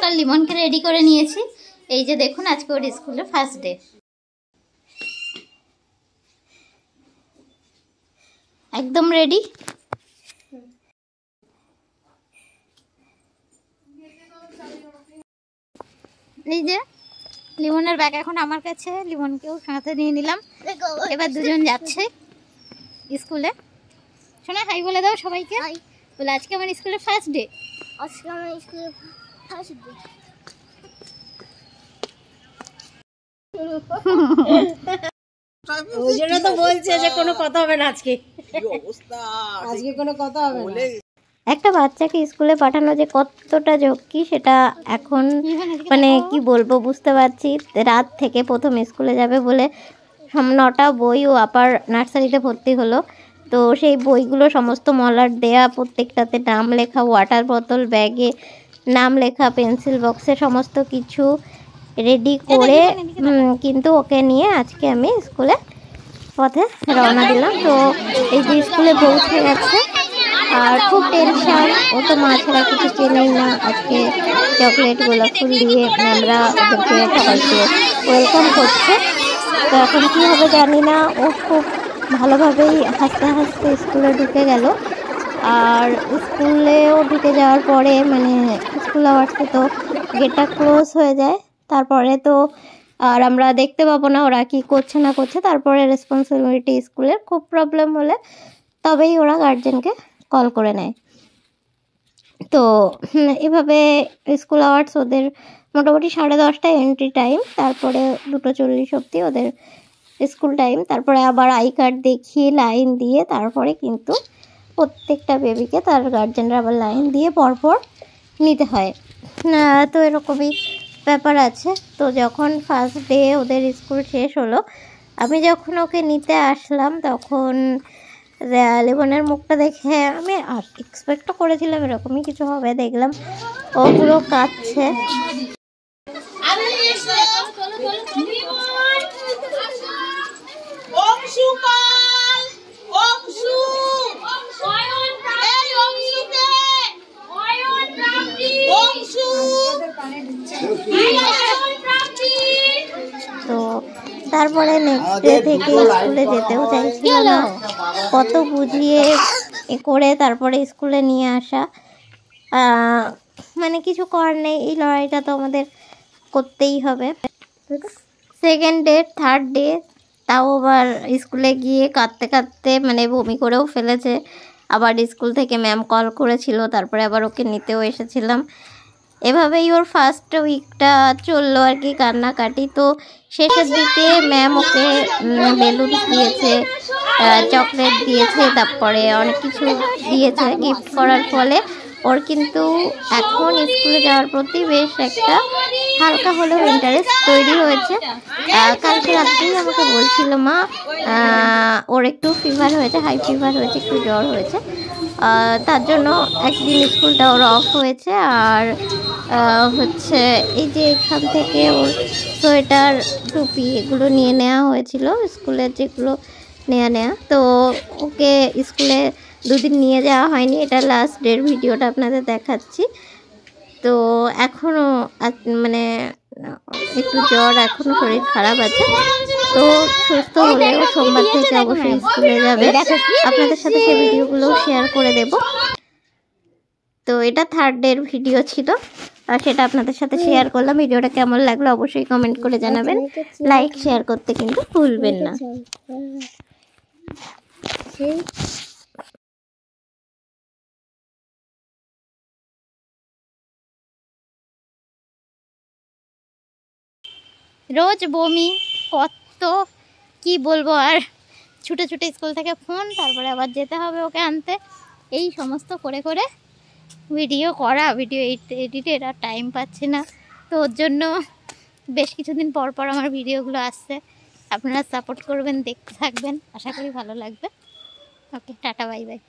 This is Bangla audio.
আর লিমনকে রেডি করে নিয়েছি। এই যে দেখুন আজকে ওর স্কুলে ফার্স্ট ডে। একদম রেডি। এই যে লিমনের ব্যাগ এখন আমার কাছে, লিমনকেও সাথে নিয়ে নিলাম। এবার দুজন যাচ্ছে স্কুলে। শোনা হাই বলে দাও সবাইকে। বলে আজকে আমার স্কুলে ফার্স্ট ডে। আজকে আমার স্কুলে ফার্স্ট ডে। ওই জন্য তো বলছে যে কোনো কথা হবে না আজকে। আজকে কোনো কথা হবে না। একটা বাচ্চাকে স্কুলে পাঠানো যে কতটা ঝক্কি সেটা এখন মানে কি বলবো বুঝতে পারছি। রাত থেকে প্রথম স্কুলে যাবে বলে 9টা বই ও আপার নার্সারিতে ভর্তি হলো। তো সেই বইগুলো সমস্ত মলাট দেয়া, প্রত্যেকটাতে নাম লেখা, ওয়াটার বোতল, ব্যাগে নাম লেখা, পেন্সিল বক্সে সমস্ত কিছু রেডি করে কিন্তু ওকে নিয়ে আজকে আমি স্কুলে পথে রওনা দিলাম। তো এই যে স্কুলে পৌঁছে গেছে আর খুব টেনশন। ও তো মা ছাড়া কিছু চেনেই না। আজকে চকলেট, গোলাপ ফুল দিয়ে ম্যামরা ওদেরকে সবাইকে ওয়েলকাম করছে। তো এখন কী হবে জানি না। ও খুব ভালোভাবেই হাসতে হাসতে স্কুলে ঢুকে গেল। আর স্কুলেও ঢুকে যাওয়ার পরে মানে স্কুল আওয়ার্সে তো গেটটা ক্লোজ হয়ে যায়। তারপরে তো আর আমরা দেখতে পাবো না ওরা কি করছে না করছে। তারপরে রেসপন্সিবিলিটি স্কুলের খুব প্রবলেম হলে তবেই ওরা গার্জেনকে কল করে নেয়। তো এভাবে স্কুল আওয়ার্স ওদের মোটামুটি 10:30টায় এন্ট্রি টাইম, তারপরে 2:40 অবধি ওদের স্কুল টাইম। তারপরে আবার আই কার্ড দেখিয়ে লাইন দিয়ে তারপরে কিন্তু প্রত্যেকটা বেবিকে তার গার্জেনরা আবার লাইন দিয়ে পরপর নিতে হয়। তো এরকমই ব্যাপার আছে। তো যখন ফার্স্ট ডে ওদের স্কুল শেষ হলো, আমি যখন ওকে নিতে আসলাম তখন লিমনের মুখটা দেখে আমি এক্সপেক্টও করেছিলাম এরকমই কিছু হবে। দেখলাম ও পুরো কাঁদছে। তো তারপরে নেক্সট ডে থেকে স্কুলে যেতেও চাইছিল না। কত বুঝিয়ে করে তারপরে স্কুলে নিয়ে আসা, মানে কিছু করার নেই। এই লড়াইটা তো আমাদের করতেই হবে। সেকেন্ড ডে, থার্ড ডে তাও আবার স্কুলে গিয়ে কাঁদতে কাঁদতে মানে বমি করেও ফেলেছে। আবার স্কুল থেকে ম্যাম কল করেছিল, তারপরে আবার ওকে নিতেও এসেছিলাম। এভাবেই ওর ফার্স্ট উইকটা চললো আর কি, কান্নাকাটি। তো শেষের দিকে ম্যাম ওকে বেলুন দিয়েছে, চকলেট দিয়েছে, তারপরে অনেক কিছু দিয়েছে গিফট করার ফলে ওর কিন্তু এখন স্কুলে যাওয়ার প্রতি বেশ একটা হালকা হলেও ইন্টারেস্ট তৈরি হয়েছে। কালকে রাত্রেই আমাকে বলছিল মা ওর একটু ফিভার হয়েছে, হাই ফিভার হয়েছে, একটু জ্বর হয়েছে, তার জন্য একদিন স্কুলটা ওর অফ হয়েছে। আর হচ্ছে এই যে এখান থেকে ওর সোয়েটার, টুপি এগুলো নিয়ে নেওয়া হয়েছিল স্কুলের, যেগুলো নেওয়া। তো ওকে স্কুলে 2 দিন নিয়ে যাওয়া হয়নি। এটা লাস্ট ডের ভিডিওটা আপনাদের দেখাচ্ছি। তো এখনও মানে একটু জ্বর, এখনও শরীর খারাপ আছে। তো সুস্থ হলেও সোমবার থেকে অবশ্যই স্কুলে যাবে। আপনাদের সাথে সেই ভিডিওগুলো শেয়ার করে দেব। তো এটা থার্ড ডের ভিডিও ছিল আর সেটা আপনাদের সাথে শেয়ার করলাম। ভিডিওটা কেমন লাগলো অবশ্যই কমেন্ট করে জানাবেন। লাইক শেয়ার করতে কিন্তু ভুলবেন না। রোজ বমি, কত কি বলবো আর। ছুটে ছুটে স্কুল থেকে ফোন, তারপরে আবার যেতে হবে ওকে আনতে। এই সমস্ত করে করে ভিডিও করা, ভিডিও এডিটের আর টাইম পাচ্ছি না। তো ওর জন্য বেশ কিছুদিন পর পর আমার ভিডিওগুলো আসছে। আপনারা সাপোর্ট করবেন, দেখতে থাকবেন, আশা করি ভালো লাগবে। ওকে, টাটা, বাই বাই।